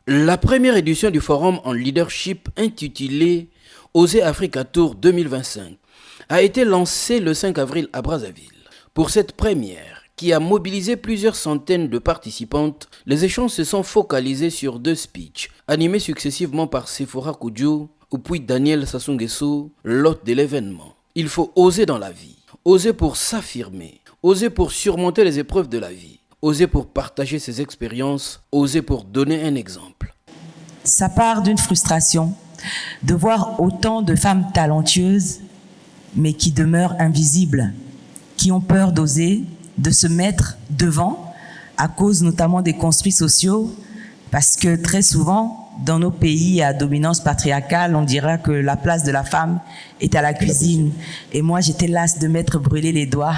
La première édition du forum en leadership intitulé Oser Africa Tour 2025 a été lancée le 5 avril à Brazzaville. Pour cette première, qui a mobilisé plusieurs centaines de participantes, les échanges se sont focalisés sur 2 speeches, animés successivement par Sephora Kudjo ou puis Daniel Sassou Nguesso, l'hôte de l'événement. Il faut oser dans la vie, oser pour s'affirmer, oser pour surmonter les épreuves de la vie, oser pour partager ses expériences, oser pour donner un exemple. Ça part d'une frustration de voir autant de femmes talentueuses, mais qui demeurent invisibles, qui ont peur d'oser, de se mettre devant, à cause notamment des construits sociaux, parce que très souvent, dans nos pays à dominance patriarcale, on dira que la place de la femme est à la cuisine. Et moi, j'étais lasse de m'être brûlé les doigts.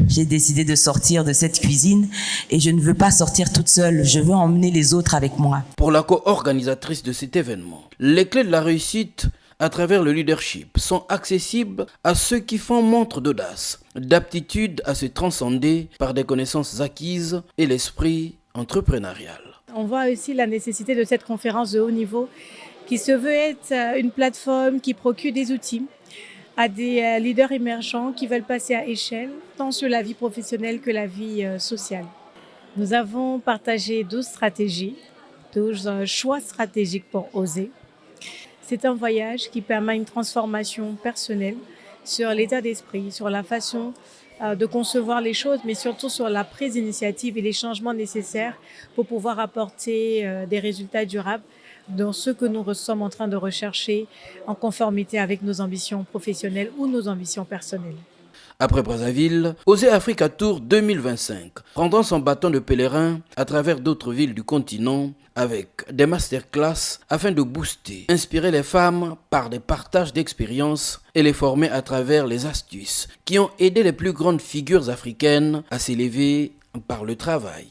J'ai décidé de sortir de cette cuisine et je ne veux pas sortir toute seule. Je veux emmener les autres avec moi. Pour la co-organisatrice de cet événement, les clés de la réussite à travers le leadership sont accessibles à ceux qui font montre d'audace, d'aptitude à se transcender par des connaissances acquises et l'esprit entrepreneurial. On voit aussi la nécessité de cette conférence de haut niveau qui se veut être une plateforme qui procure des outils à des leaders émergents qui veulent passer à échelle, tant sur la vie professionnelle que la vie sociale. Nous avons partagé 12 stratégies, 12 choix stratégiques pour oser. C'est un voyage qui permet une transformation personnelle sur l'état d'esprit, sur la façon de concevoir les choses, mais surtout sur la prise d'initiative et les changements nécessaires pour pouvoir apporter des résultats durables dans ce que nous sommes en train de rechercher en conformité avec nos ambitions professionnelles ou nos ambitions personnelles. Après Brazzaville, Oser Africa Tour 2025 prendra son bâton de pèlerin à travers d'autres villes du continent avec des masterclass afin de booster, inspirer les femmes par des partages d'expériences et les former à travers les astuces qui ont aidé les plus grandes figures africaines à s'élever par le travail.